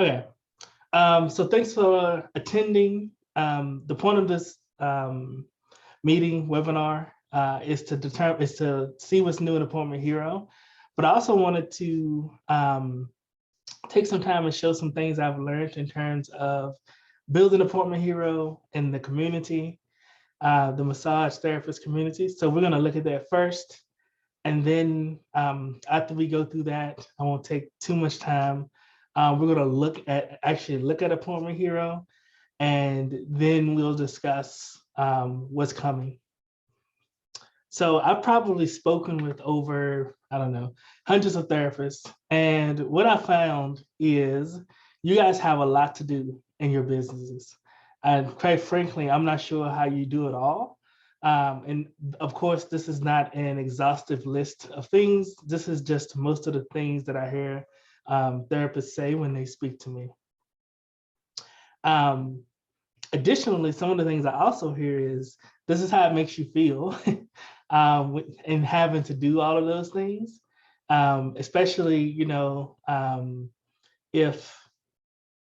Okay. So thanks for attending. The point of this meeting webinar is to see what's new in Appointment Hero, but I also wanted to take some time and show some things I've learned in terms of building Appointment Hero in the community, the massage therapist community. So we're going to look at that first. And then after we go through that, I won't take too much time. We're going to actually look at Appointment Hero, and then we'll discuss what's coming. So I've probably spoken with over, I don't know, hundreds of therapists. And what I found is you guys have a lot to do in your businesses. And quite frankly, I'm not sure how you do it all. And of course, this is not an exhaustive list of things. This is just most of the things that I hear therapists say when they speak to me. Additionally, some of the things I also hear is, this is how it makes you feel in having to do all of those things, especially, if,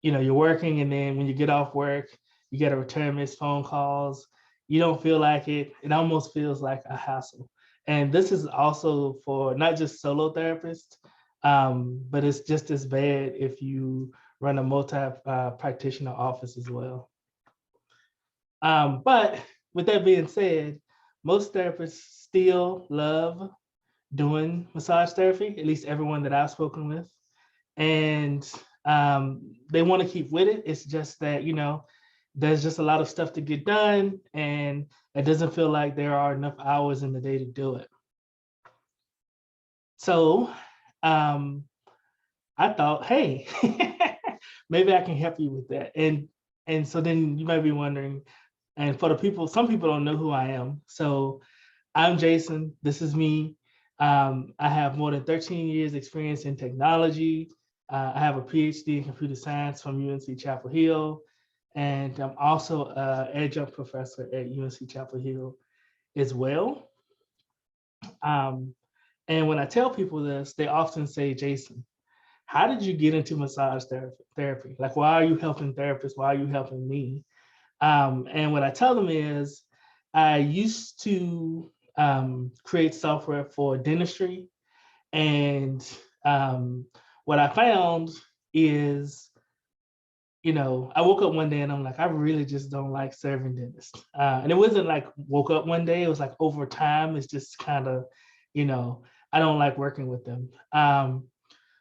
you're working and then when you get off work, you got to return missed phone calls. You don't feel like it. It almost feels like a hassle. And this is also for not just solo therapists, but it's just as bad if you run a multi-practitioner office as well. But with that being said, most therapists still love doing massage therapy, at least everyone that I've spoken with. And they want to keep with it. It's just that, there's just a lot of stuff to get done, and it doesn't feel like there are enough hours in the day to do it. So I thought, hey, maybe I can help you with that. And so then you might be wondering, and for the people, some people don't know who I am. So I'm Jason. This is me. I have more than 13 years experience in technology. I have a PhD in computer science from UNC Chapel Hill. And I'm also an adjunct professor at UNC Chapel Hill as well. And when I tell people this, they often say, Jason, how did you get into massage therapy? Like, why are you helping therapists? Why are you helping me? And what I tell them is, I used to create software for dentistry. And what I found is, I woke up one day and I'm like, I really just don't like serving dentists. And it wasn't like woke up one day, it was like over time, it's just kind of, I don't like working with them.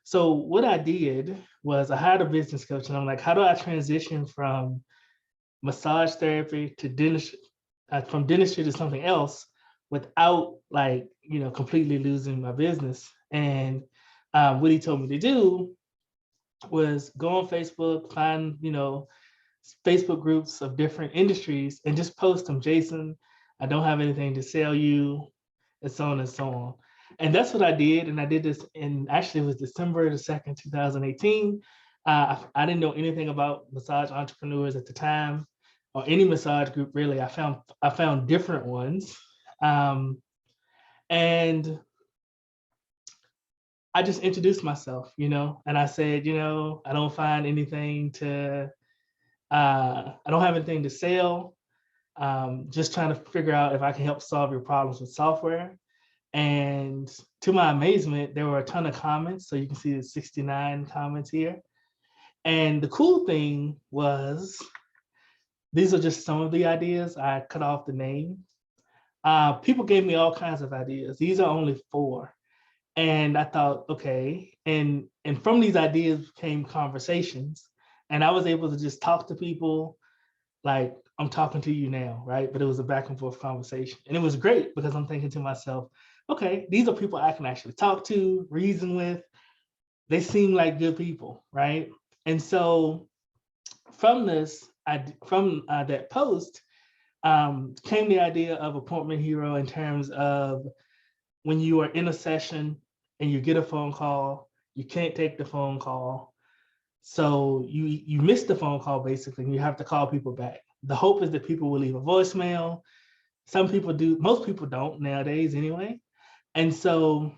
So what I did was I hired a business coach, and I'm like, how do I transition from massage therapy to dentistry, from dentistry to something else without completely losing my business? And what he told me to do was go on Facebook, find, Facebook groups of different industries and just post them. Jason, I don't have anything to sell you, and so on and so on. And that's what I did. And I did this actually it was December 2nd, 2018. I didn't know anything about massage entrepreneurs at the time, or any massage group really. I found different ones. And I just introduced myself, and I said, I don't find anything I don't have anything to sell. Just trying to figure out if I can help solve your problems with software. And to my amazement, there were a ton of comments. So you can see the 69 comments here. And the cool thing was, these are just some of the ideas. I cut off the name. People gave me all kinds of ideas. These are only 4. And I thought, okay, and from these ideas came conversations, and I was able to just talk to people like I'm talking to you now, right? But it was a back and forth conversation, and it was great because I'm thinking to myself, okay, these are people I can actually talk to, reason with. They seem like good people, right? And so from this, that post came the idea of Appointment Hero in terms of when you are in a session and you get a phone call, you can't take the phone call. So you miss the phone call basically, and you have to call people back. The hope is that people will leave a voicemail. Some people do, most people don't nowadays anyway. And so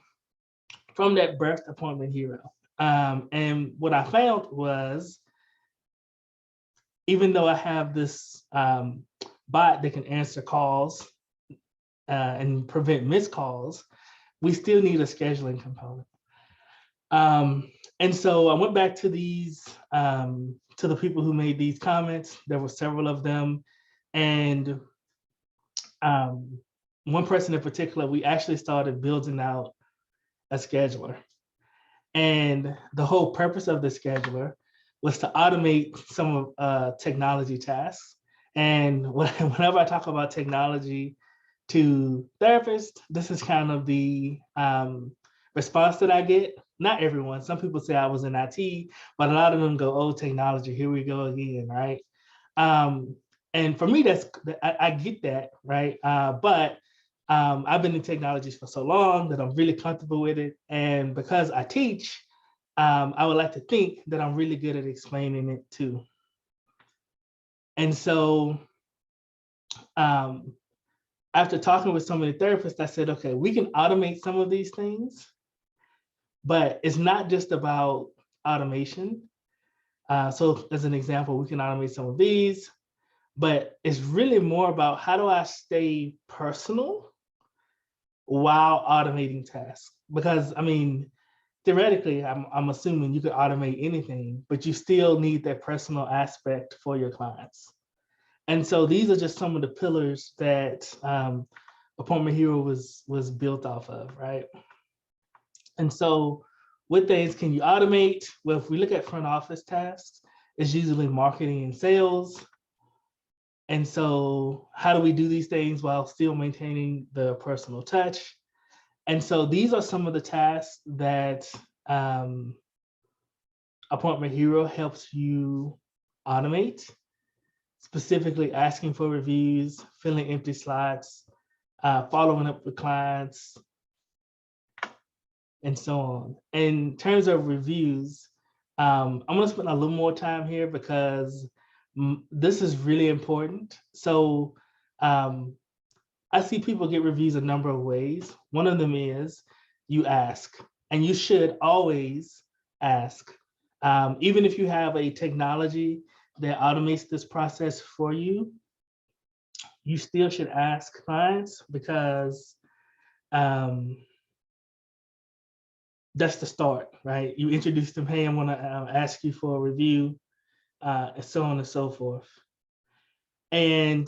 from that birthed Appointment Hero. And what I found was even though I have this bot that can answer calls and prevent missed calls, we still need a scheduling component. And so I went back to these, to the people who made these comments. There were several of them. And one person in particular, we actually started building out a scheduler. And the whole purpose of the scheduler was to automate some of technology tasks. And whenever I talk about technology to therapists, this is kind of the response that I get. Not everyone. Some people say I was in IT, but a lot of them go, "Oh, technology, here we go again," right? And for me, I get that, right? But I've been in technologies for so long that I'm really comfortable with it. And because I teach, I would like to think that I'm really good at explaining it too. And so after talking with so many therapists, I said, okay, we can automate some of these things, but it's not just about automation. So as an example, we can automate some of these, but it's really more about how do I stay personal while automating tasks? Because I mean, theoretically, I'm assuming you could automate anything, but you still need that personal aspect for your clients. And so these are just some of the pillars that Appointment Hero was built off of, right? And so what things can you automate? Well, if we look at front office tasks, it's usually marketing and sales. And so how do we do these things while still maintaining the personal touch? And so these are some of the tasks that Appointment Hero helps you automate, specifically asking for reviews, filling empty slots, following up with clients, and so on. In terms of reviews, I'm gonna spend a little more time here because this is really important. So I see people get reviews a number of ways. One of them is you ask, and you should always ask. Even if you have a technology that automates this process for you, you still should ask clients because that's the start, right? You introduce them, hey, I'm gonna ask you for a review, and so on and so forth. And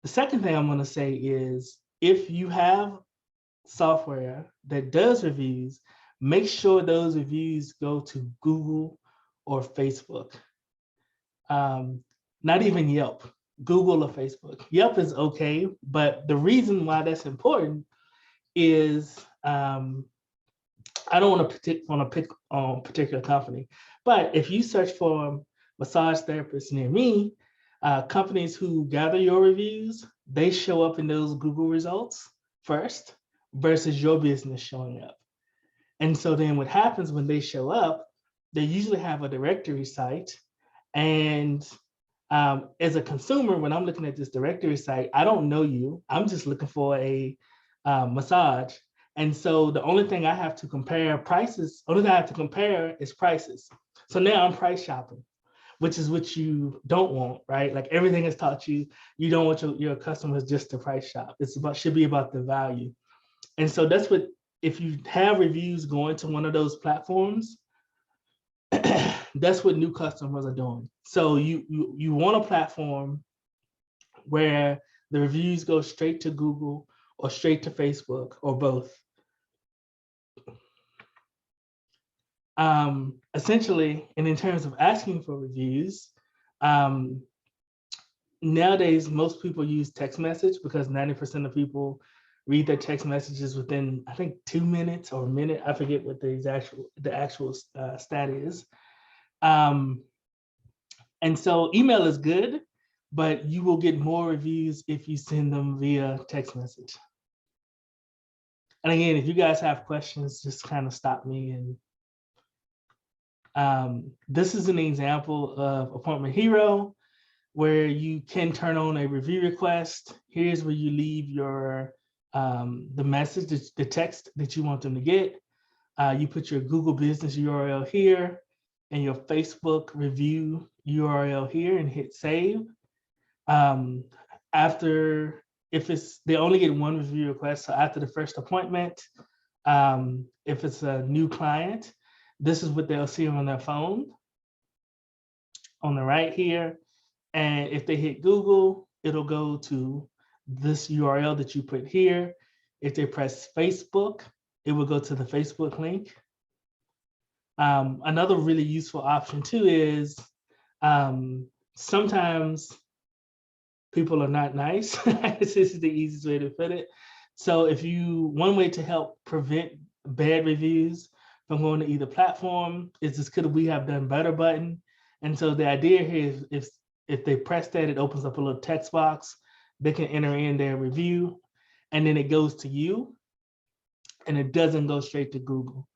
the second thing I'm gonna say is if you have software that does reviews, make sure those reviews go to Google or Facebook. Not even Yelp, Google or Facebook. Yelp is okay, but the reason why that's important is I don't want to pick on a particular company, but if you search for massage therapists near me, companies who gather your reviews, they show up in those Google results first versus your business showing up. And so then what happens when they show up, they usually have a directory site. And as a consumer, when I'm looking at this directory site, I don't know you. I'm just looking for a massage. And so the only thing I have to compare prices, only thing I have to compare is prices. So now I'm price shopping, which is what you don't want, right? Like everything has taught you, you don't want your customers just to price shop. It's about, should be about the value. And so that's what, if you have reviews going to one of those platforms, that's what new customers are doing. So you want a platform where the reviews go straight to Google or straight to Facebook or both. Essentially, and in terms of asking for reviews, nowadays, most people use text message because 90% of people read their text messages within, I think, 2 minutes or a minute. I forget what the actual stat is. And so email is good, but you will get more reviews if you send them via text message. And again, if you guys have questions, just kind of stop me. And this is an example of Appointment Hero, where you can turn on a review request. Here's where you leave your the message, the text that you want them to get. You put your Google business URL here, and your Facebook review URL here and hit save. After, if it's, they only get one review request. So after the first appointment, if it's a new client, this is what they'll see on their phone on the right here. And if they hit Google, it'll go to this URL that you put here. If they press Facebook, it will go to the Facebook link. Another really useful option too is sometimes people are not nice. This is the easiest way to put it. So if you, one way to help prevent bad reviews from going to either platform is this could we have done better button. And so the idea here is if they press that, it opens up a little text box. They can enter in their review and then it goes to you and it doesn't go straight to Google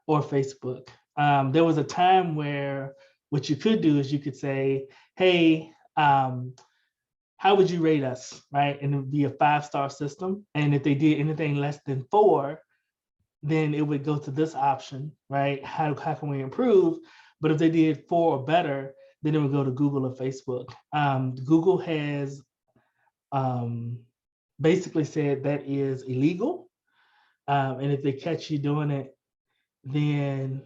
or Facebook. There was a time where what you could do is you could say, hey, how would you rate us, right? And it would be a 5-star system. And if they did anything less than 4, then it would go to this option, right? How can we improve? But if they did 4 or better, then it would go to Google or Facebook. Google has basically said that is illegal. And if they catch you doing it, then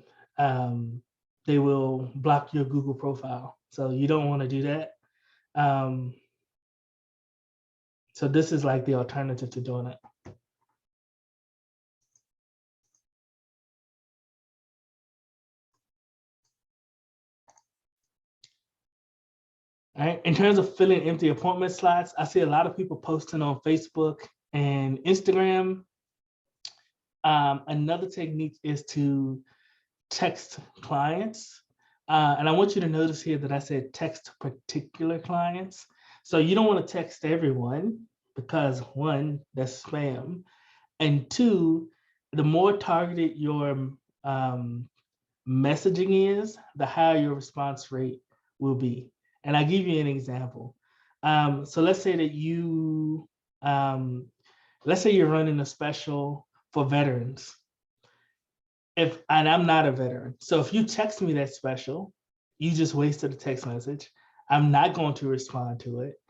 they will block your Google profile. So you don't want to do that. So this is like the alternative to doing it. All right. In terms of filling empty appointment slots, I see a lot of people posting on Facebook and Instagram. Another technique is to text clients. And I want you to notice here that I said text particular clients. So you don't want to text everyone because 1, that's spam. And 2, the more targeted your messaging is, the higher your response rate will be. And I'll give you an example. So let's say that you, let's say you're running a special for veterans. And I'm not a veteran. So if you text me that special, you just wasted a text message. I'm not going to respond to it.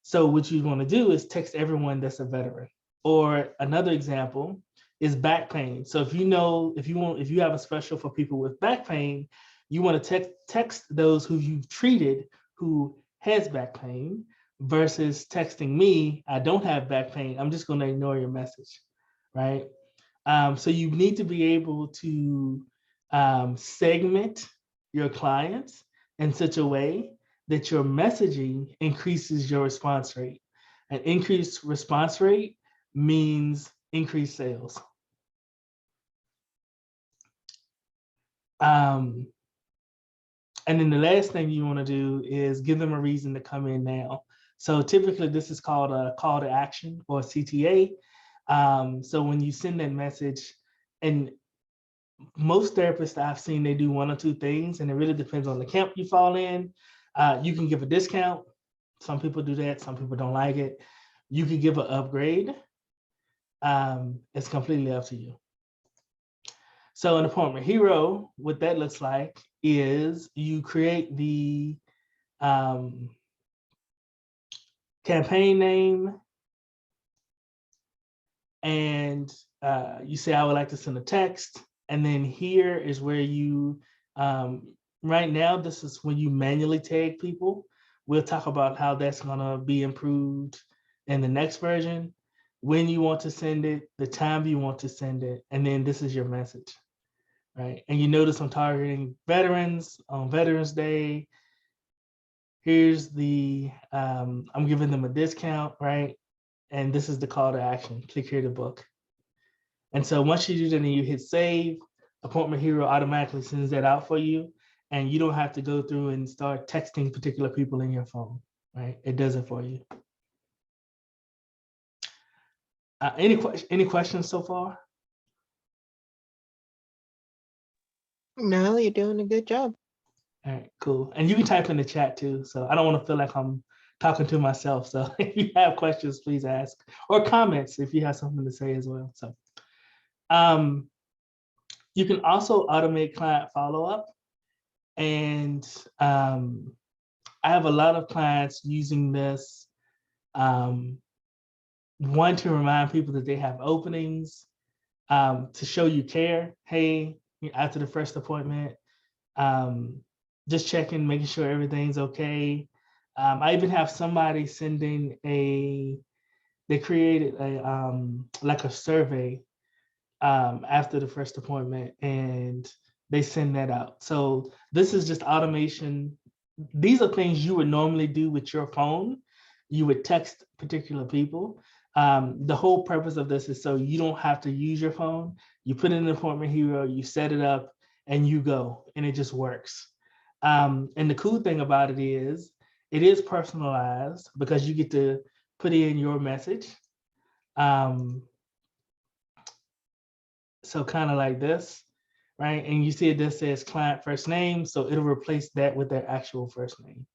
So what you want to do is text everyone that's a veteran. Or another example is back pain. So if you know, if you have a special for people with back pain, you want to text those who you've treated who has back pain versus texting me, I don't have back pain. I'm just going to ignore your message, right? So you need to be able to segment your clients in such a way that your messaging increases your response rate. An increased response rate means increased sales. And then the last thing you want to do is give them a reason to come in now. So typically this is called a call to action or a CTA. So when you send that message, and most therapists I've seen, they do 1 or 2 things, and it really depends on the camp you fall in. You can give a discount. Some people do that. Some people don't like it. You can give an upgrade. It's completely up to you. So in Appointment Hero, what that looks like is you create the campaign name, and you say, I would like to send a text. And then here is where you, right now, this is when you manually tag people. We'll talk about how that's gonna be improved in the next version, when you want to send it, the time you want to send it, and then this is your message, right? And you notice I'm targeting veterans on Veterans Day. Here's the, I'm giving them a discount, right? And this is the call to action, click here to book. And so once you do that and you hit save, Appointment Hero automatically sends that out for you. And you don't have to go through and start texting particular people in your phone, right? It does it for you. Any questions so far? No, you're doing a good job. All right, cool. And you can type in the chat too. So I don't want to feel like I'm talking to myself. So if you have questions, please ask, or comments if you have something to say as well. So you can also automate client follow-up. And I have a lot of clients using this, one, to remind people that they have openings, to show you care. Hey, after the first appointment, just checking, making sure everything's okay. I even have somebody sending they created a like a survey after the first appointment, and they send that out. So this is just automation. These are things you would normally do with your phone. You would text particular people. The whole purpose of this is so you don't have to use your phone. You put in an appointment hero, you set it up, and you go, and it just works. And the cool thing about it is personalized because you get to put in your message. So kind of like this, right? And you see this says client first name, so it'll replace that with their actual first name.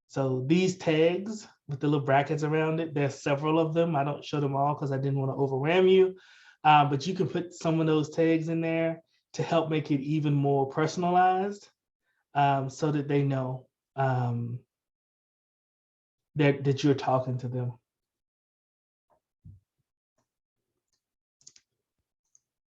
So these tags with the little brackets around it, there's several of them. I don't show them all because I didn't want to overwhelm you, but you can put some of those tags in there to help make it even more personalized, so that they know that you're talking to them.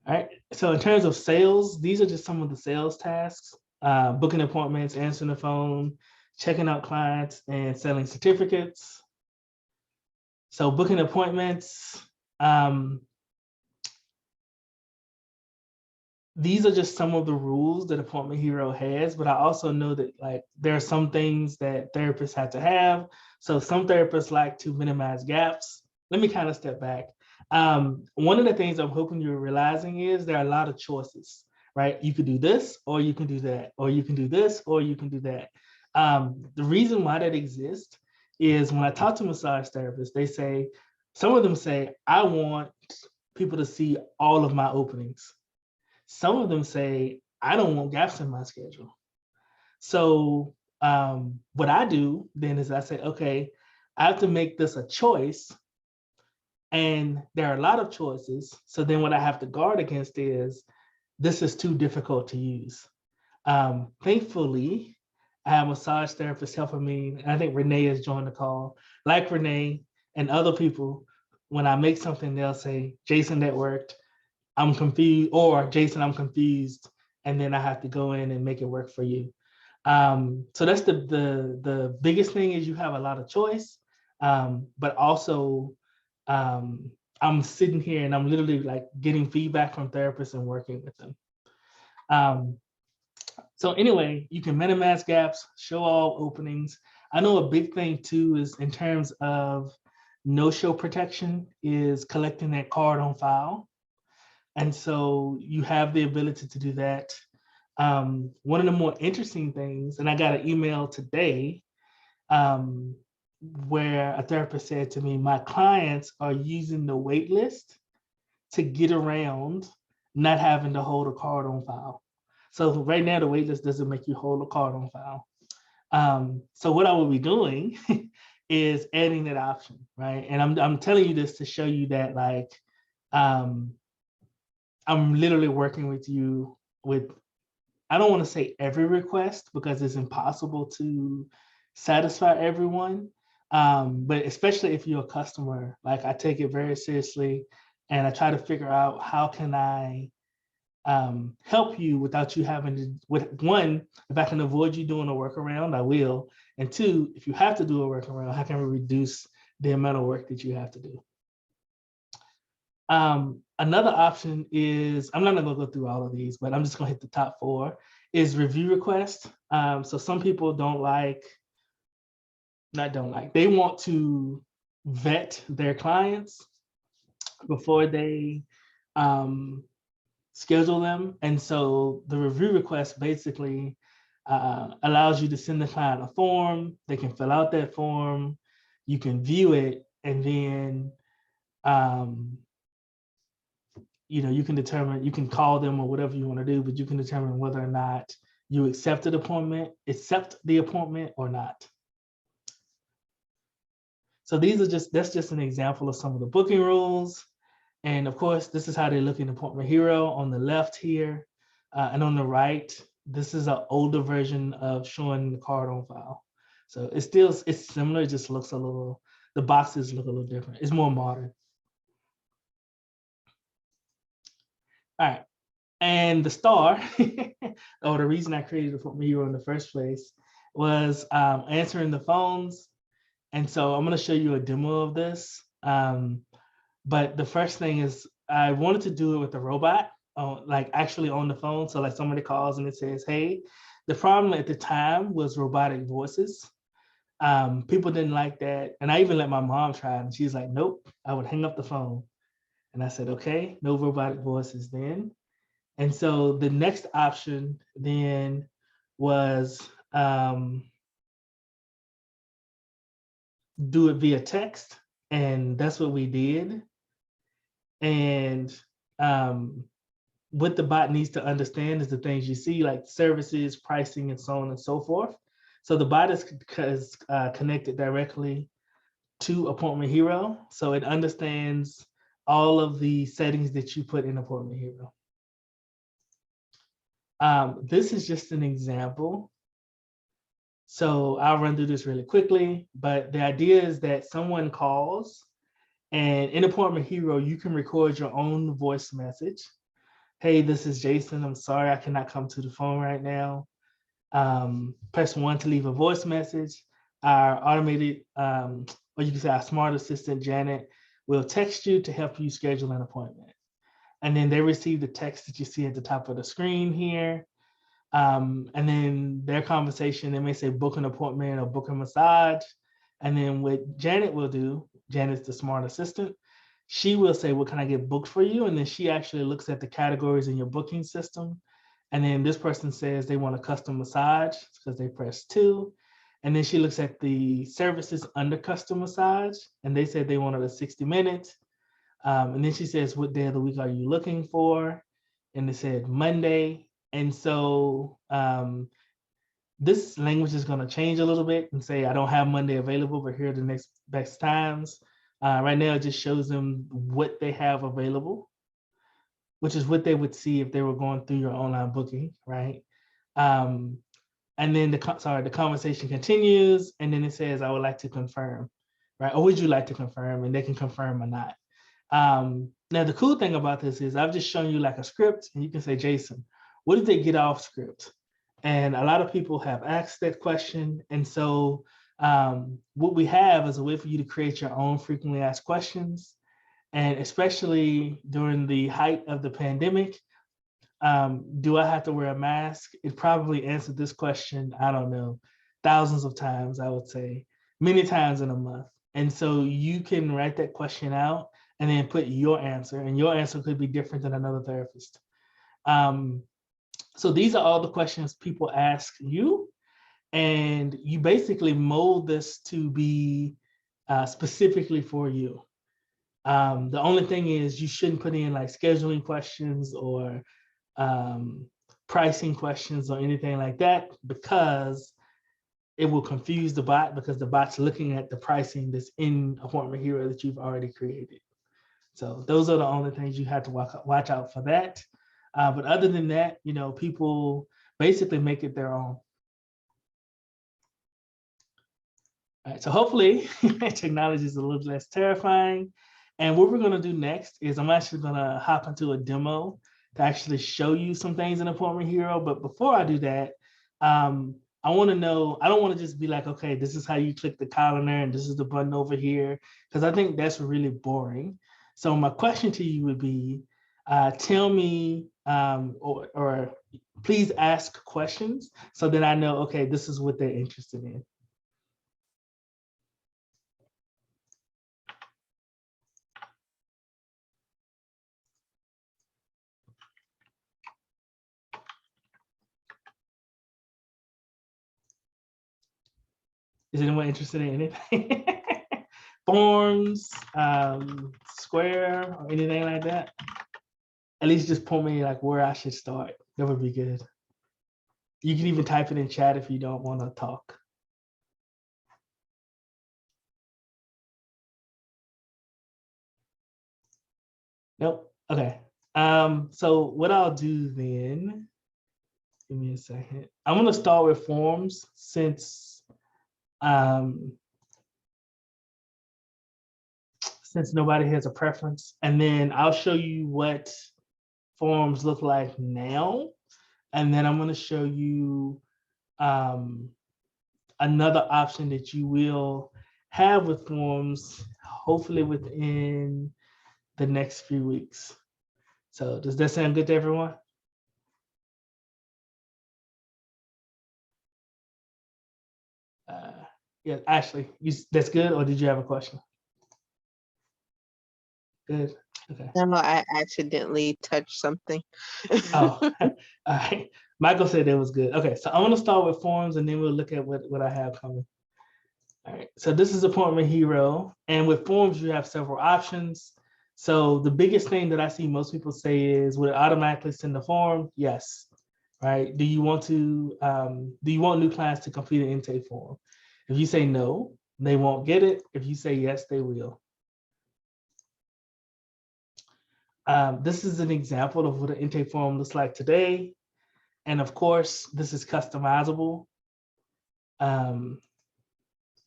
All right, so in terms of sales, these are just some of the sales tasks: booking appointments, answering the phone, checking out clients, and selling certificates. So booking appointments, these are just some of the rules that Appointment Hero has, but I also know that like there are some things that therapists have to have. So some therapists like to minimize gaps. Let me kind of step back. One of the things I'm hoping you're realizing is there are a lot of choices, right? You could do this, or you can do that, or you can do this, or you can do that. The reason why that exists is when I talk to massage therapists, they say, some of them say, I want people to see all of my openings. Some of them say, I don't want gaps in my schedule. So what I do then is I say, okay, I have to make this a choice. And there are a lot of choices. So then what I have to guard against is this is too difficult to use. Thankfully, I have a massage therapist helping me. I think Renee has joined the call. Like Renee and other people, when I make something, they'll say, Jason, that worked. I'm confused, or Jason, I'm confused, and then I have to go in and make it work for you. So that's the biggest thing is you have a lot of choice, but also I'm sitting here and I'm literally like getting feedback from therapists and working with them. So anyway, you can minimize gaps, show all openings. I know a big thing too is in terms of no-show protection is collecting that card on file. And so you have the ability to do that. One of the more interesting things, and I got an email today where a therapist said to me, my clients are using the wait list to get around not having to hold a card on file. So right now, the wait list doesn't make you hold a card on file. So what I will be doing is adding that option, right? And I'm telling you this to show you that like, I'm literally working with you with, I don't want to say every request because it's impossible to satisfy everyone. But especially if you're a customer, like I take it very seriously and I try to figure out how can I help you without you having to, with one, if I can avoid you doing a workaround, I will. And two, if you have to do a workaround, how can we reduce the amount of work that you have to do? Another option is, I'm not gonna go through all of these, but I'm just gonna hit the top 4, is review request. So some people they want to vet their clients before they schedule them. And so the review request basically allows you to send the client a form. They can fill out that form, you can view it, and then you can determine, you can call them or whatever you want to do, but you can determine whether or not you accept the appointment or not. So that's just an example of some of the booking rules. And of course, this is how they look in Appointment Hero on the left here. And on the right, this is an older version of showing the card on file. So it's similar, it just looks a little, the boxes look a little different. It's more modern. All right. And the star, or the reason I created the ApptHero in the first place, was answering the phones. And so I'm going to show you a demo of this. But the first thing is I wanted to do it with a robot, like actually on the phone. So like somebody calls and it says, hey, the problem at the time was robotic voices. People didn't like that. And I even let my mom try it, and she's like, nope, I would hang up the phone. And I said, okay, no robotic voices then. And so the next option then was do it via text. And that's what we did. And what the bot needs to understand is the things you see, like services, pricing, and so on and so forth. So the bot is connected directly to ApptHero. So it understands all of the settings that you put in ApptHero. This is just an example. So I'll run through this really quickly, but the idea is that someone calls, and in ApptHero, you can record your own voice message. Hey, this is Jason. I'm sorry I cannot come to the phone right now. Press 1 to leave a voice message. Our automated, or you can say our smart assistant, Janet, will text you to help you schedule an appointment. And then they receive the text that you see at the top of the screen here. And then their conversation, they may say book an appointment or book a massage. And then what Janet will do, Janet's the smart assistant, she will say, what can I get booked for you? And then she actually looks at the categories in your booking system. And then this person says they want a custom massage because they press 2. And then she looks at the services under custom massage, and they said they wanted a 60 minutes. And then she says, what day of the week are you looking for? And they said Monday. And so this language is going to change a little bit and say, I don't have Monday available, but here are the next best times. Right now, it just shows them what they have available, which is what they would see if they were going through your online booking, right? And then the conversation continues, and then it says, I would like to confirm, right? Or would you like to confirm? And they can confirm or not. Now, the cool thing about this is I've just shown you like a script, and you can say, Jason, what did they get off script? And a lot of people have asked that question. And so what we have is a way for you to create your own frequently asked questions. And especially during the height of the pandemic, do I have to wear a mask? It probably answered this question, I don't know, thousands of times, I would say, many times in a month. And so you can write that question out and then put your answer, and your answer could be different than another therapist. So these are all the questions people ask you, and you basically mold this to be specifically for you. The only thing is you shouldn't put in like scheduling questions or pricing questions or anything like that, because it will confuse the bot, because the bot's looking at the pricing that's in ApptHero that you've already created. So those are the only things you have to watch out for that. But other than that, you know, people basically make it their own. All right, so hopefully technology is a little less terrifying. And what we're gonna do next is I'm actually gonna hop into a demo to actually show you some things in ApptHero. But before I do that, I wanna know, I don't wanna just be like, okay, this is how you click the calendar and this is the button over here, because I think that's really boring. So my question to you would be, tell me, or please ask questions so that I know, okay, this is what they're interested in. Is anyone interested in anything? Forms, Square, or anything like that? At least just point me like where I should start. That would be good. You can even type it in chat if you don't want to talk. Nope. Okay. So what I'll do then Give me a second. I'm going to start with forms since nobody has a preference, and then I'll show you what forms look like now, and then I'm going to show you another option that you will have with forms, hopefully within the next few weeks. So does that sound good to everyone? Yeah, Ashley, that's good, or did you have a question? Good. Okay. No, I accidentally touched something. Oh, all right. Michael said that was good. Okay, so I'm gonna start with forms, and then we'll look at what I have coming. All right, so this is Appointment Hero, and with forms you have several options. So the biggest thing that I see most people say is, would it automatically send the form? Yes. Right? Do you want new clients to complete an intake form? If you say no, they won't get it. If you say yes, they will. This is an example of what an intake form looks like today. And of course, this is customizable.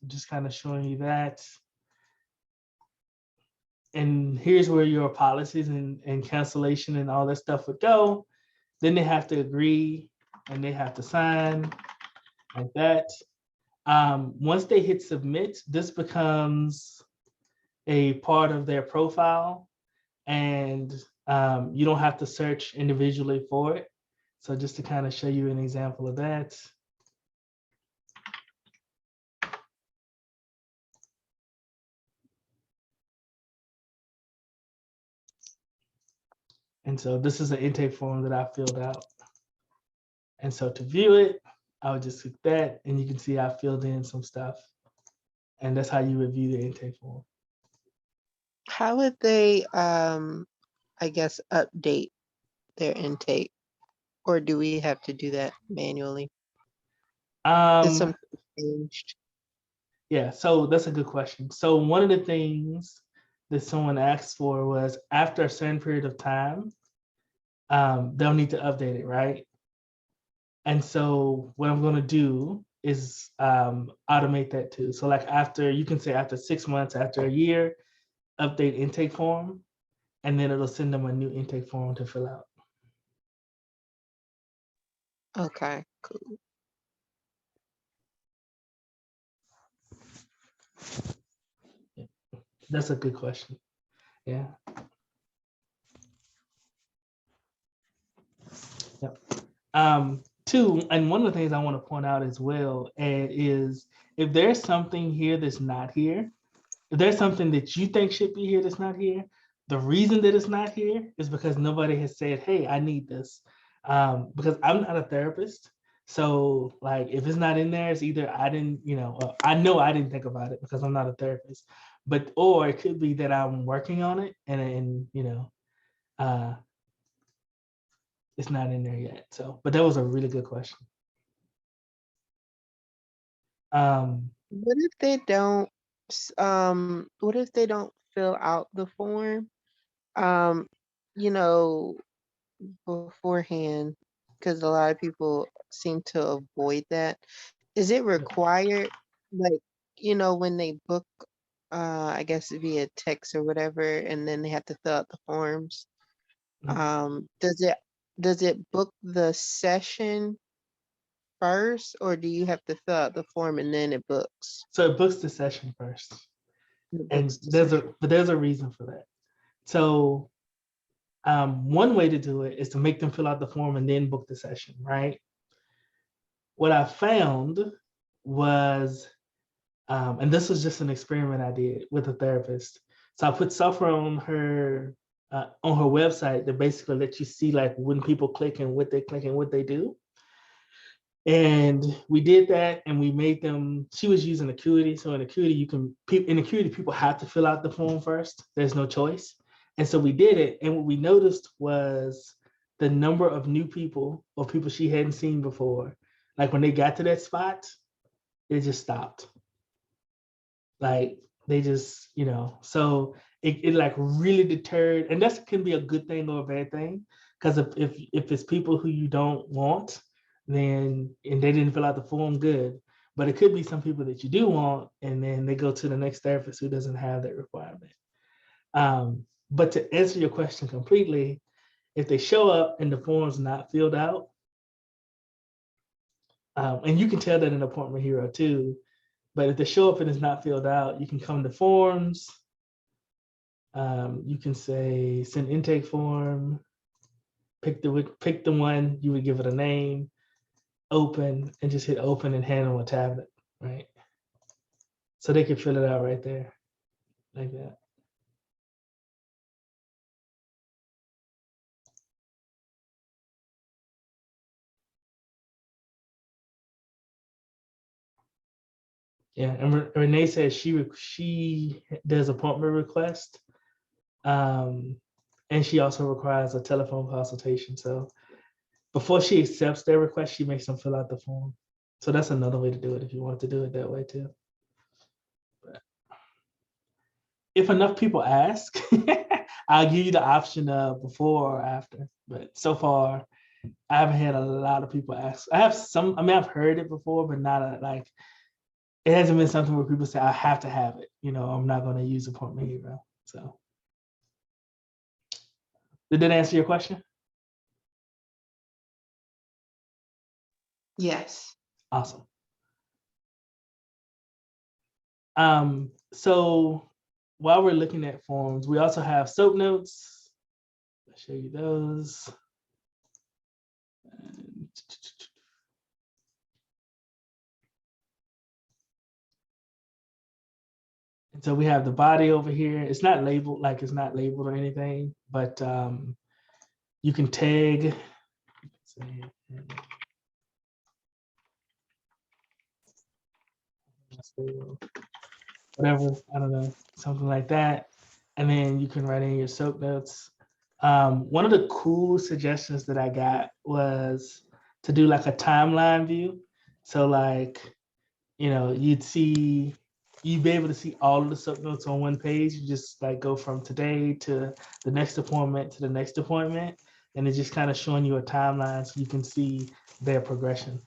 Just kind of showing you that. And here's where your policies and cancellation and all that stuff would go. Then they have to agree and they have to sign like that. Once they hit submit, this becomes a part of their profile, and you don't have to search individually for it. So just to kind of show you an example of that. And so this is an intake form that I filled out. And so to view it, I would just click that, and you can see I filled in some stuff. And that's how you review the intake form. How would they, I guess, update their intake? Or do we have to do that manually? Is something changed? Yeah, so that's a good question. So one of the things that someone asked for was, after a certain period of time, they'll need to update it, right? And so what I'm going to do is automate that too. So like you can say after 6 months, after a year, update intake form, and then it'll send them a new intake form to fill out. Okay, cool. That's a good question. Yeah. Yep. Two, and one of the things I want to point out as well is, if there's something here that's not here, if there's something that you think should be here that's not here, the reason that it's not here is because nobody has said, hey, I need this. Because I'm not a therapist. So like, if it's not in there, it's either I didn't, I know I didn't think about it because I'm not a therapist, or it could be that I'm working on it and it's not in there yet. So, but that was a really good question. What if they don't, what if they don't fill out the form, um, you know, beforehand? Because a lot of people seem to avoid that. Is it required, like, when they book, I guess via text or whatever, and then they have to fill out the forms? Does it book the session first, or do you have to fill out the form and then it books? So it books the session first, It and books the there's session. a reason for that. So one way to do it is to make them fill out the form and then book the session, right? What I found was, and this was just an experiment I did with a therapist. So I put software on her website that basically lets you see like when people click and what they click and what they do. And we did that, and we made them. She was using Acuity, so in Acuity people have to fill out the form first. There's no choice. And so we did it, and what we noticed was the number of new people or people she hadn't seen before. Like when they got to that spot, it just stopped. Like they just, so it like really deterred, and that can be a good thing or a bad thing, because if it's people who you don't want, then and they didn't fill out the form, good. But it could be some people that you do want, and then they go to the next therapist who doesn't have that requirement. But to answer your question completely, if they show up and the form's not filled out, and you can tell that in Appointment Hero too, but if they show up and it's not filled out, you can come to forms. You can say send intake form, pick the one, you would give it a name, open, and just hit open and hand them a tablet, right? So they can fill it out right there, like that. Yeah, and Renee says she does appointment request, and she also requires a telephone consultation. So before she accepts their request, she makes them fill out the form. So that's another way to do it if you want to do it that way too. But if enough people ask, I'll give you the option of before or after. But so far, I haven't had a lot of people ask. I have some. I mean, I've heard it before, but not like it hasn't been something where people say I have to have it. You know, I'm not going to use Appointment Hero. So, did that answer your question? Yes. Awesome. So while we're looking at forms, we also have soap notes. I'll show you those. And so we have the body over here. It's not labeled, like it's not labeled or anything, but you can tag. Whatever, I don't know, something like that. And then you can write in your soap notes. One of the cool suggestions that I got was to do like a timeline view. So like, you know, you'd be able to see all of the soap notes on one page. You just like go from today to the next appointment to the next appointment. And it's just kind of showing you a timeline so you can see their progression.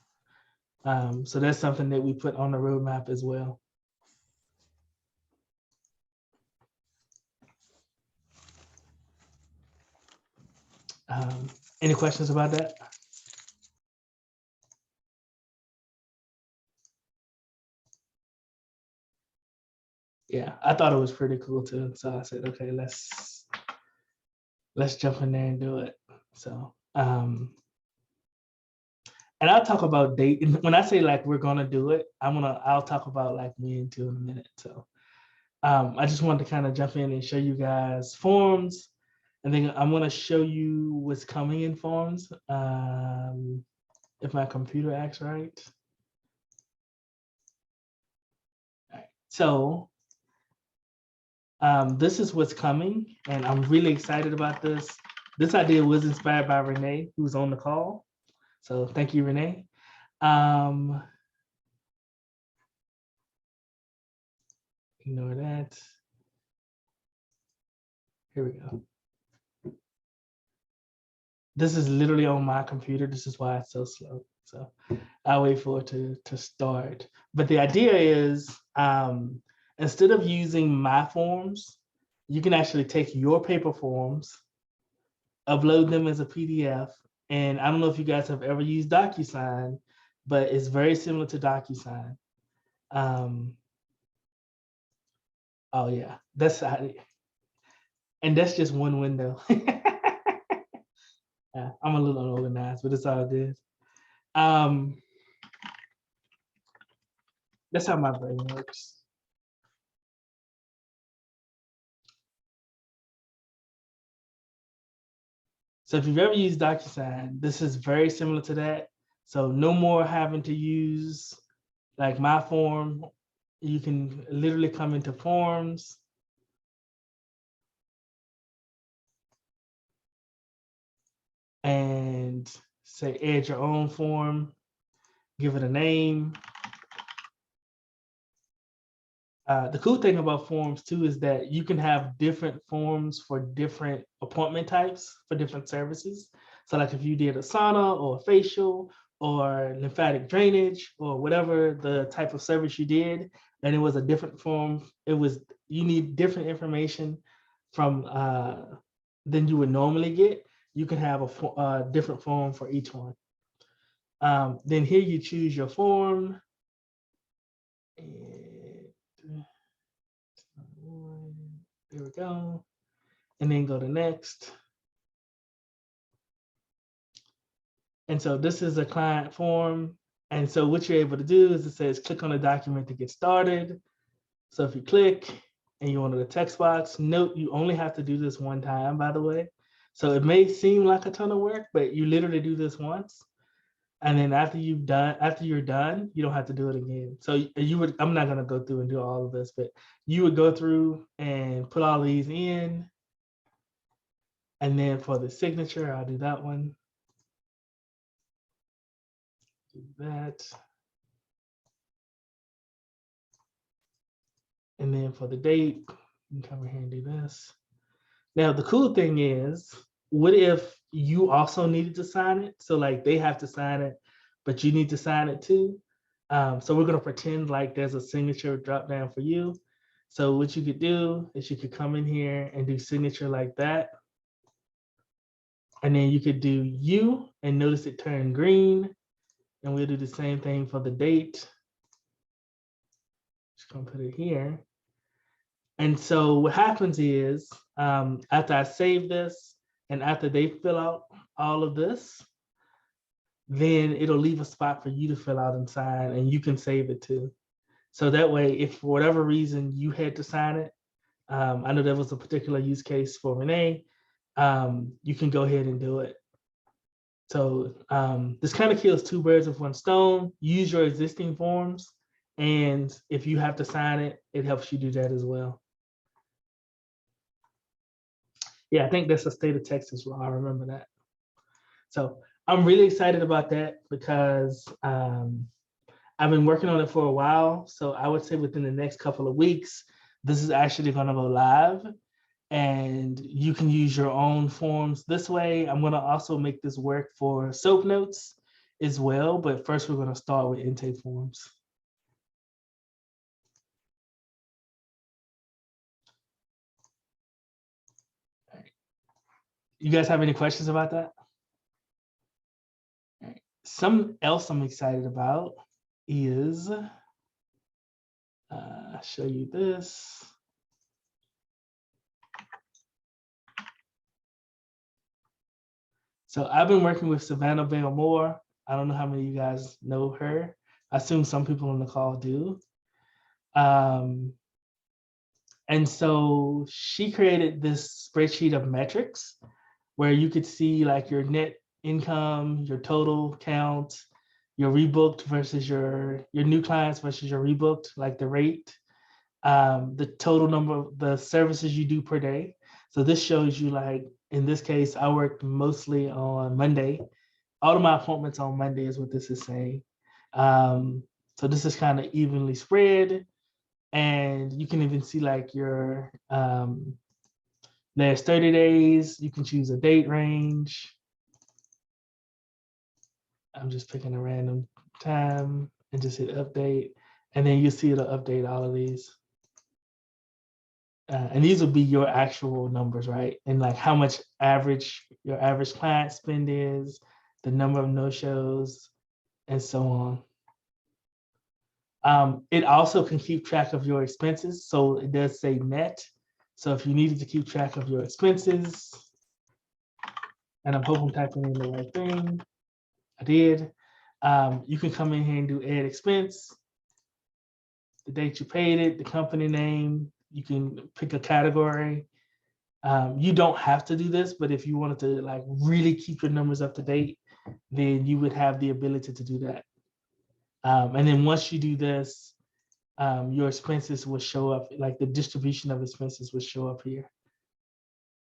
So that's something that we put on the roadmap as well. Any questions about that? Yeah, I thought it was pretty cool too. So I said, okay, let's jump in there and do it. So, and I'll talk about date. When I say like we're gonna do it, I'll talk about like me and two in a minute. So, I just wanted to kind of jump in and show you guys forms, and then I'm gonna show you what's coming in forms. If my computer acts right. All right. So this is what's coming, and I'm really excited about this. This idea was inspired by Renee, who's on the call. So thank you, Renee. Ignore that. Here we go. This is literally on my computer. This is why it's so slow. So I'll wait for it to start. But the idea is, instead of using my forms, you can actually take your paper forms, upload them as a PDF. And I don't know if you guys have ever used DocuSign, but it's very similar to DocuSign. Oh yeah, and that's just one window. Yeah, I'm a little unorganized, but it's all good. That's how my brain works. So if you've ever used DocuSign, this is very similar to that. So no more having to use like my form. You can literally come into forms. And say add your own form, give it a name. The cool thing about forms too is that you can have different forms for different appointment types for different services. So like if you did a sauna or a facial or lymphatic drainage or whatever the type of service you did, and it was a different form. It was, you need different information from than you would normally get. You can have a different form for each one. Then here you choose your form. And there we go. And then go to next. And so this is a client form. And so what you're able to do is it says click on the document to get started. So if you click and you want to the text box, note you only have to do this one time, by the way. So it may seem like a ton of work, but you literally do this once. And then after you're done, you don't have to do it again. So you would, I'm not gonna go through and do all of this, but you would go through and put all these in. And then for the signature, I'll do that one. Do that. And then for the date, you can come in here and do this. Now, the cool thing is, what if you also needed to sign it? So like they have to sign it, but you need to sign it too. So we're gonna pretend like there's a signature drop down for you. So what you could do is you could come in here and do signature like that. And then you could do you, and notice it turned green. And we'll do the same thing for the date. Just gonna put it here. And so what happens is, after I save this and after they fill out all of this, then it'll leave a spot for you to fill out and sign, and you can save it too. So that way, if for whatever reason you had to sign it, I know there was a particular use case for Renee, you can go ahead and do it. So this kind of kills two birds with one stone. Use your existing forms, and if you have to sign it, it helps you do that as well. Yeah, I think that's a state of Texas law. I remember that. So I'm really excited about that because I've been working on it for a while. So I would say within the next couple of weeks, this is actually going to go live, and you can use your own forms this way. I'm going to also make this work for SOAP notes as well. But first, we're going to start with intake forms. You guys have any questions about that? Something else I'm excited about is, show you this. So I've been working with Savannah Bell Moore. I don't know how many of you guys know her. I assume some people on the call do. And so she created this spreadsheet of metrics where you could see like your net income, your total count, your rebooked versus your new clients versus your rebooked, like the rate, the total number of the services you do per day. So this shows you, like, in this case, I worked mostly on Monday. All of my appointments on Monday is what this is saying. So this is kind of evenly spread. And you can even see like your last 30 days. You can choose a date range. I'm just picking a random time and just hit update. And then you see it'll update all of these. And these will be your actual numbers, right? And like how much your average client spend is, the number of no-shows, and so on. It also can keep track of your expenses. So it does say net. So if you needed to keep track of your expenses, and I hope I'm typing in the right thing, I did. You can come in here and do add expense, the date you paid it, the company name. You can pick a category. You don't have to do this, but if you wanted to like really keep your numbers up to date, then you would have the ability to do that. And then once you do this, your expenses will show up, like the distribution of expenses will show up here.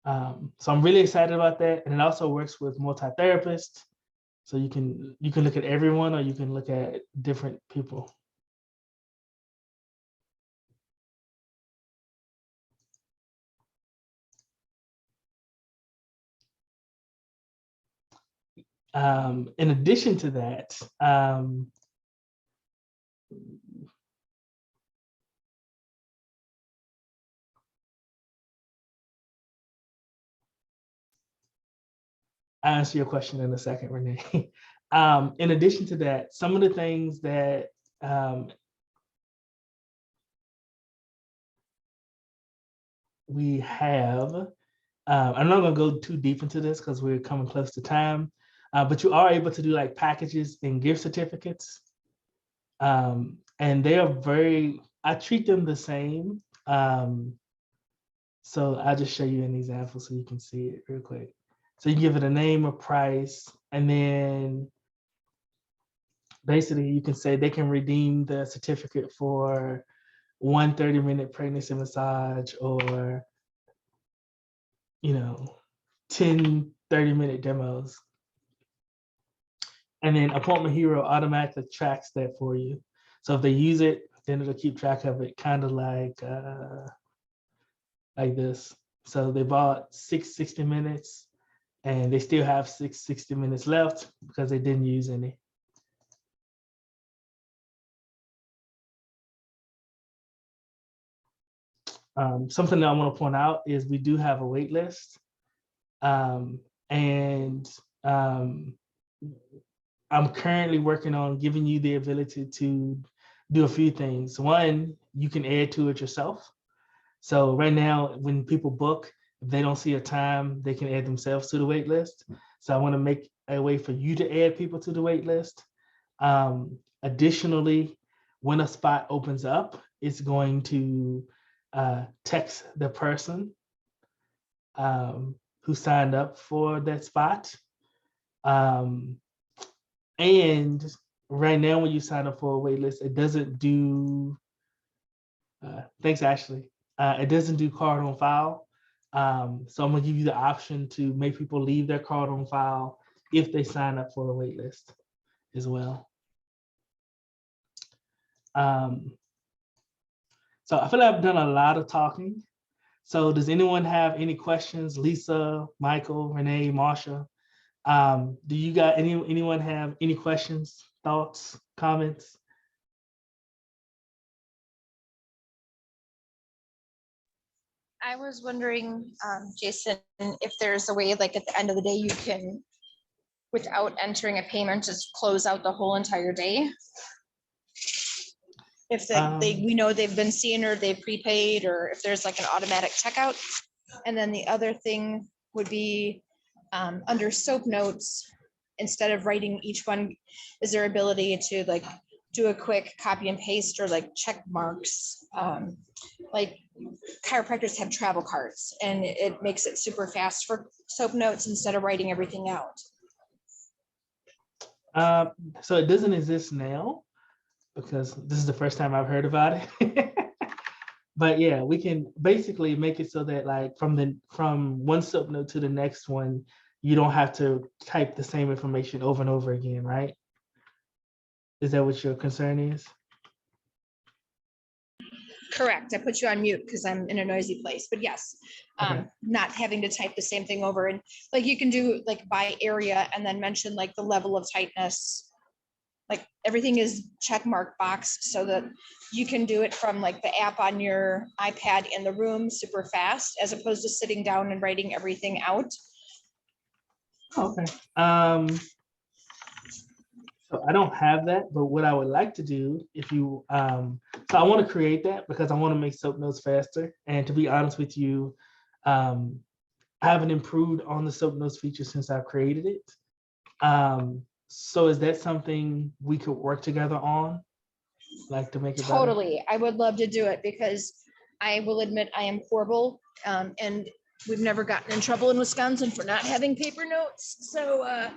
So I'm really excited about that. And it also works with multi-therapists. So you can look at everyone, or you can look at different people. In addition to that, I'll answer your question in a second, Renee. In addition to that, some of the things that we have, I'm not going to go too deep into this because we're coming close to time, but you are able to do like packages and gift certificates. And they are I treat them the same. So I'll just show you an example so you can see it real quick. So you give it a name, a price, and then basically you can say they can redeem the certificate for one 30-minute pregnancy massage, or 10 30-minute demos. And then ApptHero automatically tracks that for you. So if they use it, then it'll keep track of it, kind of like this. So they bought 60 minutes and they still have 60 minutes left because they didn't use any. Something that I want to point out is we do have a wait list. And I'm currently working on giving you the ability to do a few things. One, you can add to it yourself. So right now, when people book, if they don't see a time, they can add themselves to the wait list. So I want to make a way for you to add people to the wait list. Additionally, when a spot opens up, it's going to text the person who signed up for that spot. And right now, when you sign up for a wait list, it doesn't do, thanks Ashley, it doesn't do card on file. So I'm gonna give you the option to make people leave their card on file if they sign up for a wait list as well. So I feel like I've done a lot of talking. So does anyone have any questions? Lisa, Michael, Renee, Marsha? Do you got anyone have any questions, thoughts, comments? I was wondering, Jason, if there's a way, like at the end of the day, you can, without entering a payment, just close out the whole entire day. If we know they've been seen or they've prepaid, or if there's like an automatic checkout. And then the other thing would be under soap notes, instead of writing each one, is there ability to like do a quick copy and paste or like check marks? Like chiropractors have travel cards and it makes it super fast for soap notes instead of writing everything out. So it doesn't exist now because this is the first time I've heard about it. But yeah, we can basically make it so that like from one soap note to the next one, you don't have to type the same information over and over again, right? Is that what your concern is? Correct. I put you on mute because I'm in a noisy place, but yes, Okay. not having to type the same thing over, and like you can do like by area and then mention like the level of tightness. Like everything is check mark box so that you can do it from like the app on your iPad in the room super fast, as opposed to sitting down and writing everything out. Okay. So I don't have that, but what I would like to do, if you, so I want to create that because I want to make soap notes faster. And to be honest with you, I haven't improved on the soap notes feature since I've created it. So is that something we could work together on, like to make it better? Totally. I would love to do it because I will admit I am horrible. And we've never gotten in trouble in Wisconsin for not having paper notes. So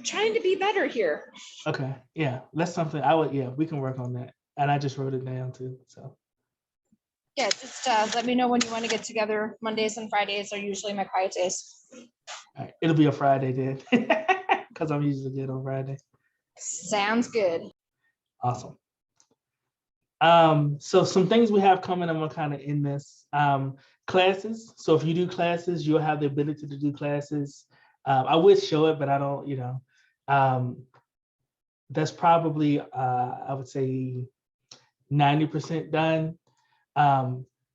trying to be better here. Okay, yeah, that's something we can work on that. And I just wrote it down too, so. Yeah, just let me know when you want to get together. Mondays and Fridays are usually my quiet days. All right, it'll be a Friday then, because I'm usually good on Friday. Sounds good. Awesome. So some things we have coming, I'm gonna kind of end this. Classes. So if you do classes, you'll have the ability to do classes. I would show it, but I don't, That's probably, I would say 90% done.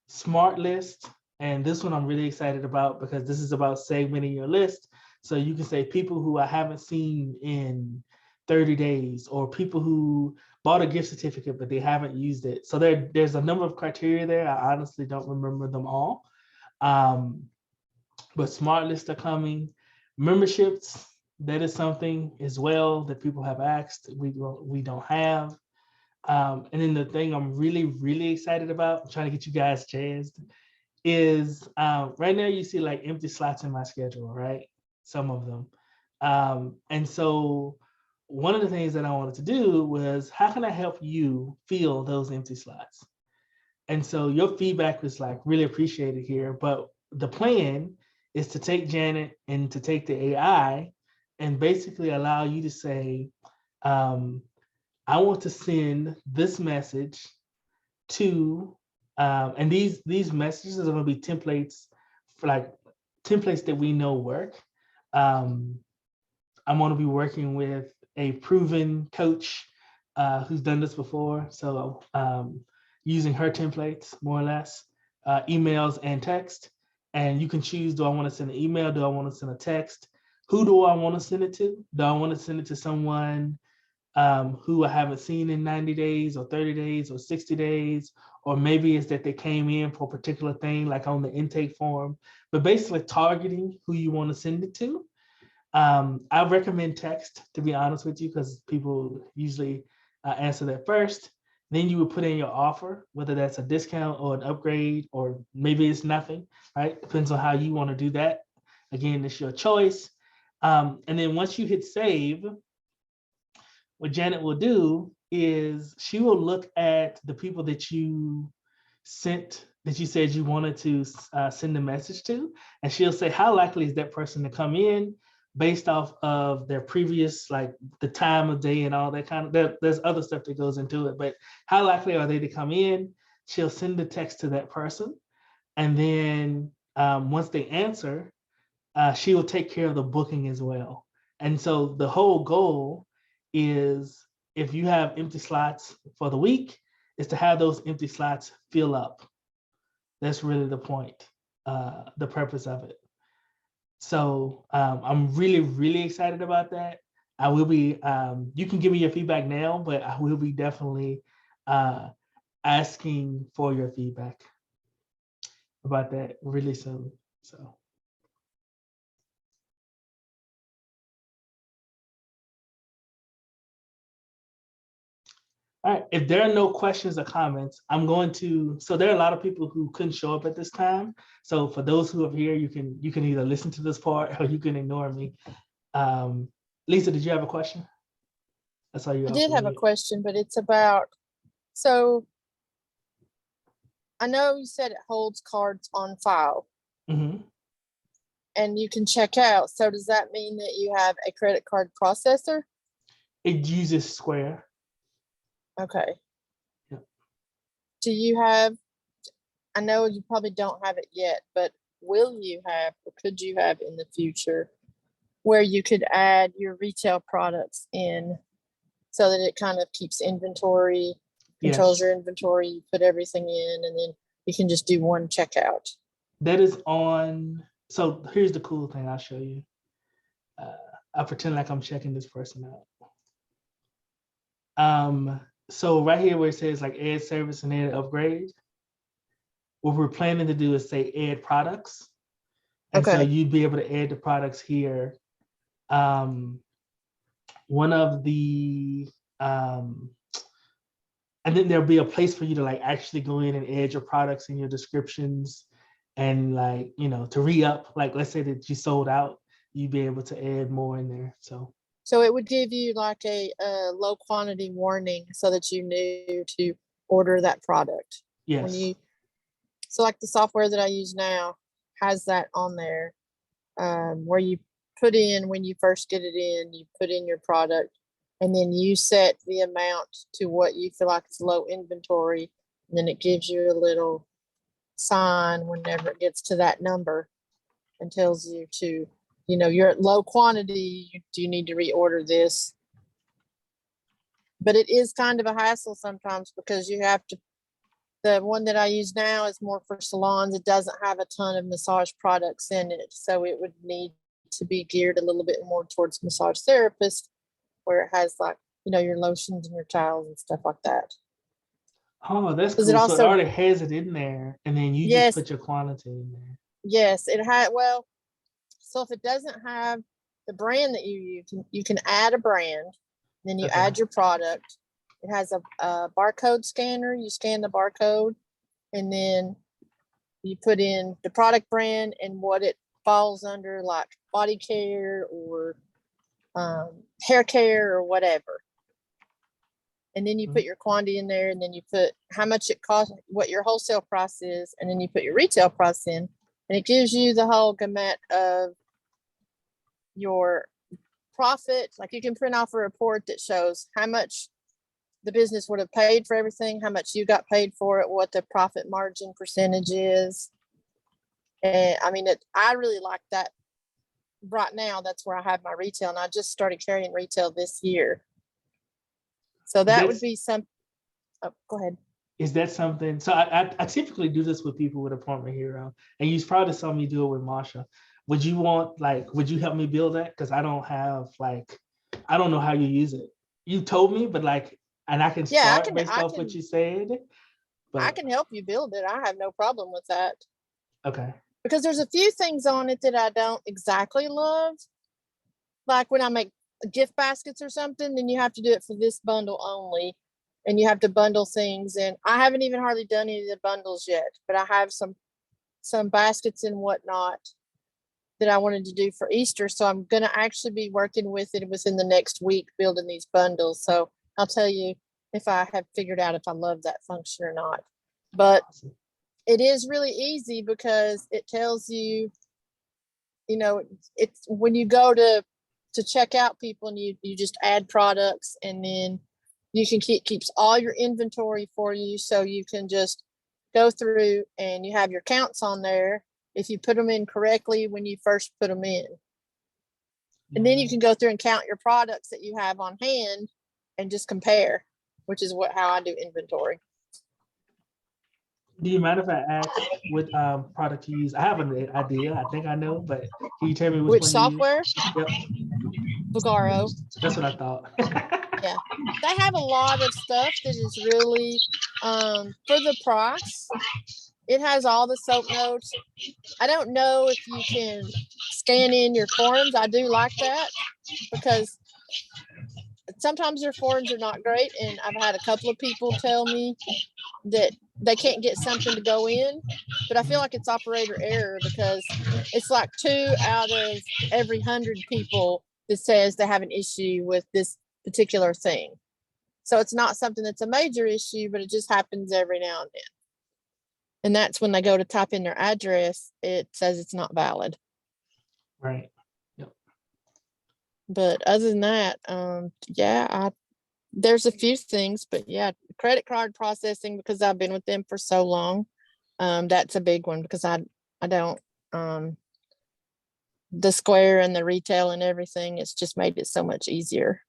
Smart list, and this one I'm really excited about because this is about segmenting your list. So you can say people who I haven't seen in 30 days, or people who bought a gift certificate but they haven't used it. So there's a number of criteria there. I honestly don't remember them all. But smart lists are coming. Memberships, that is something as well that people have asked. We don't have. And then the thing I'm really, really excited about, I'm trying to get you guys jazzed, is right now you see like empty slots in my schedule, right? Some of them. And so one of the things that I wanted to do was, how can I help you fill those empty slots? And so your feedback was like really appreciated here. But the plan is to take Janet and to take the AI and basically allow you to say, I want to send this message to, and these messages are going to be templates for like templates that we know work. I'm going to be working with a proven coach who's done this before. So using her templates, more or less, emails and text. And you can choose, do I want to send an email? Do I want to send a text? Who do I want to send it to? Do I want to send it to someone who I haven't seen in 90 days or 30 days or 60 days? Or maybe it's that they came in for a particular thing, like on the intake form, but basically targeting who you want to send it to. I recommend text, to be honest with you, because people usually answer that first. Then you would put in your offer, whether that's a discount or an upgrade, or maybe it's nothing, right? Depends on how you want to do that. Again, it's your choice. And then once you hit save, what Janet will do is she will look at the people that you sent, that you said you wanted to send a message to, and she'll say, how likely is that person to come in based off of their previous, like the time of day and all that kind of, there's other stuff that goes into it, but how likely are they to come in? She'll send the text to that person. And then once they answer, she will take care of the booking as well. And so the whole goal is, if you have empty slots for the week, is to have those empty slots fill up. That's really the point, the purpose of it. So I'm really, really excited about that. I will be, you can give me your feedback now, but I will be definitely asking for your feedback about that really soon. So. All right, if there are no questions or comments, I'm going to, so there are a lot of people who couldn't show up at this time. So for those who are here, you can either listen to this part or you can ignore me. Lisa, did you have a question? I saw you. I did have a question, but it's about, so I know you said it holds cards on file. Mm-hmm. And you can check out. So does that mean that you have a credit card processor? It uses Square. Okay. Yep. Do you have, I know you probably don't have it yet, but will you have, or could you have in the future, where you could add your retail products in so that it kind of keeps inventory, controls your inventory, you put everything in, and then you can just do one checkout? That is on. So here's the cool thing. I'll show you. I'll pretend like I'm checking this person out. So right here where it says like add service and add upgrade, what we're planning to do is say add products. And so you'd be able to add the products here. One of the, and then there'll be a place for you to like actually go in and add your products in your descriptions, and like, you know, to re-up, like let's say that you sold out, you'd be able to add more in there. So it would give you like a low quantity warning so that you knew to order that product. Yes. So like the software that I use now has that on there, where you put in, when you first get it in, you put in your product, and then you set the amount to what you feel like is low inventory. And then it gives you a little sign whenever it gets to that number and tells you to you're at low quantity, do you need to reorder this? But it is kind of a hassle sometimes because you have to, the one that I use now is more for salons. It doesn't have a ton of massage products in it. So it would need to be geared a little bit more towards massage therapists, where it has like, your lotions and your towels and stuff like that. Oh, that's Does cool. it So it also- already has it in there, and then you Yes. just put your quantity in there. Yes, it had, well, so if it doesn't have the brand that you can add a brand, then you Okay. add your product. It has a barcode scanner. You scan the barcode, and then you put in the product brand and what it falls under, like body care or hair care or whatever. And then you put your quantity in there, and then you put how much it costs, what your wholesale price is, and then you put your retail price in, and it gives you the whole gamut of your profit. Like you can print off a report that shows how much the business would have paid for everything, how much you got paid for it, what the profit margin percentage is. And I mean, I really like that. Right now, that's where I have my retail, and I just started carrying retail this year. So that would be some. Oh, go ahead. Is that something? So I typically do this with people with Appointment Hero, and you probably saw me do it with Marsha. Would you help me build that? Because I don't have I don't know how you use it. You told me, but and I can start based off what you said. But I can help you build it. I have no problem with that. Okay. Because there's a few things on it that I don't exactly love. Like when I make gift baskets or something, then you have to do it for this bundle only. And you have to bundle things. And I haven't even hardly done any of the bundles yet, but I have some baskets and whatnot that I wanted to do for Easter. So I'm going to actually be working with it within the next week, building these bundles. So I'll tell you if I have figured out if I love that function or not. But it is really easy because it tells you, it's when you go to check out people and you just add products, and then you can keeps all your inventory for you. So you can just go through and you have your counts on there if you put them in correctly when you first put them in. And then you can go through and count your products that you have on hand and just compare, which is how I do inventory. Do you mind if I ask what product you use? I have an idea. I think I know, but can you tell me Which one software? Yep. Vagaro. That's what I thought. Yeah, they have a lot of stuff that is really for the price. It has all the soap notes. I don't know if you can scan in your forms. I do like that because sometimes your forms are not great, and I've had a couple of people tell me that they can't get something to go in, but I feel like it's operator error because it's like 2 out of every 100 people that says they have an issue with this particular thing. So it's not something that's a major issue, but it just happens every now and then. And that's when they go to type in their address, it says it's not valid. Right. Yep. But other than that, there's a few things, but yeah, credit card processing, because I've been with them for so long. That's a big one because I don't, the Square and the retail and everything, it's just made it so much easier.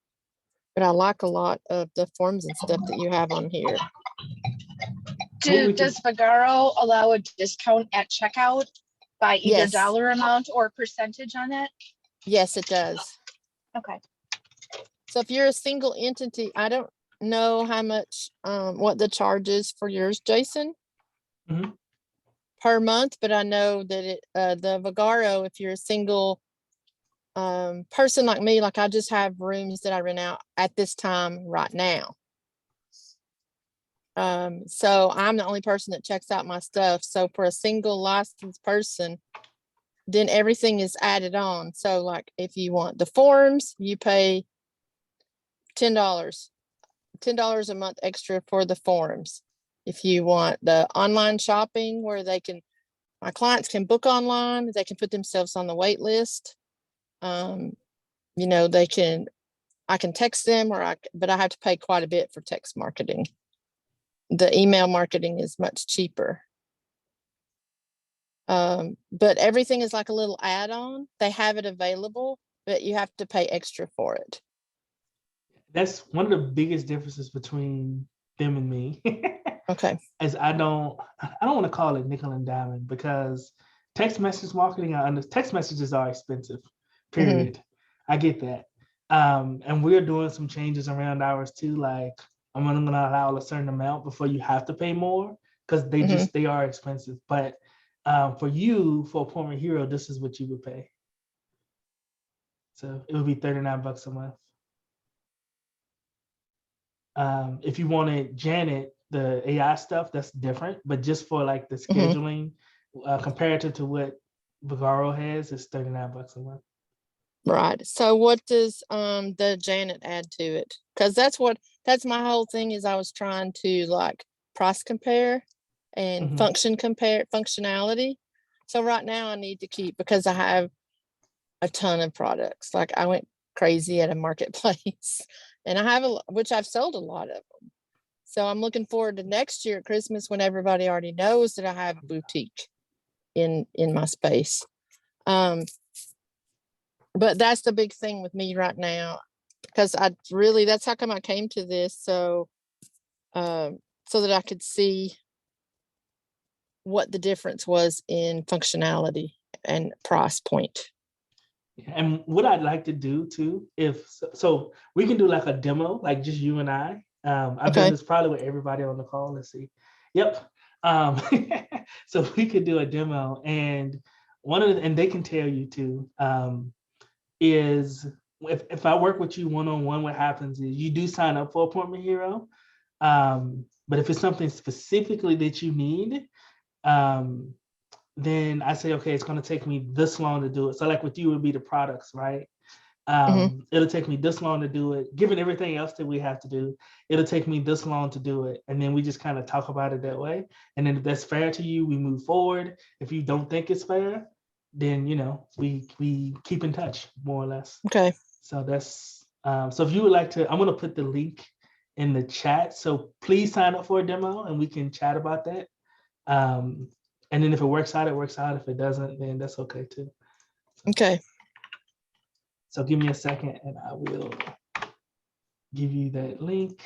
But I like a lot of the forms and stuff that you have on here. Does Vagaro allow a discount at checkout by either Yes. dollar amount or percentage on it? Yes, it does. Okay. So if you're a single entity, I don't know how much, what the charge is for yours, Jason, per month, but I know that the Vagaro, if you're a single person like me, like I just have rooms that I rent out at this time right now. So I'm the only person that checks out my stuff. So for a single licensed person, then everything is added on. So like if you want the forms, you pay $10 a month extra for the forms. If you want the online shopping where my clients can book online, they can put themselves on the wait list. I can text them but I have to pay quite a bit for text marketing. The email marketing is much cheaper. But everything is like a little add-on. They have it available, but you have to pay extra for it. That's one of the biggest differences between them and me. Okay. As I don't want to call it nickel and diamond, because text message marketing, text messages are expensive, period. I get that. And we're doing some changes around ours too. Like I'm only gonna allow a certain amount before you have to pay more, because they are expensive. But for you, for Appointment Hero, this is what you would pay. So it would be $39 a month. If you wanted Janet, the AI stuff, that's different. But just for like the scheduling, comparative to what Vagaro has, it's $39 a month. Right. So what does the Janet add to it? Because that's my whole thing is I was trying to like price compare and functionality. So right now I need to keep, because I have a ton of products. Like I went crazy at a marketplace and I have which I've sold a lot of them. So I'm looking forward to next year at Christmas when everybody already knows that I have a boutique in my space. But that's the big thing with me right now, because that's how come I came to this. So, so that I could see what the difference was in functionality and price point. And what I'd like to do too, so we can do like a demo, like just you and I. I've done this probably with everybody on the call. Let's see. Yep. So we could do a demo, and and they can tell you too, is if I work with you one-on-one, what happens is you do sign up for Appointment Hero. But if it's something specifically that you need, then I say, okay, it's going to take me this long to do it. So like with you, it would be the products, right? It'll take me this long to do it. Given everything else that we have to do, it'll take me this long to do it. And then we just kind of talk about it that way. And then if that's fair to you, we move forward. If you don't think it's fair, then, we keep in touch more or less. Okay. So that's, so if you would like to, I'm going to put the link in the chat. So please sign up for a demo and we can chat about that. And then if it works out, it works out. If it doesn't, then that's okay too. Okay. So give me a second and I will give you that link.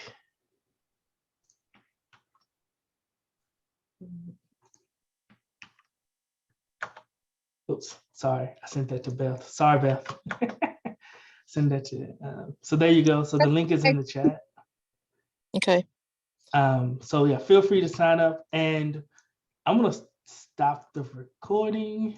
Oops, sorry, I sent that to Beth. Sorry, Beth. Send that to, so there you go. So the link is in the chat. Okay. So yeah, feel free to sign up, and I'm gonna stop the recording.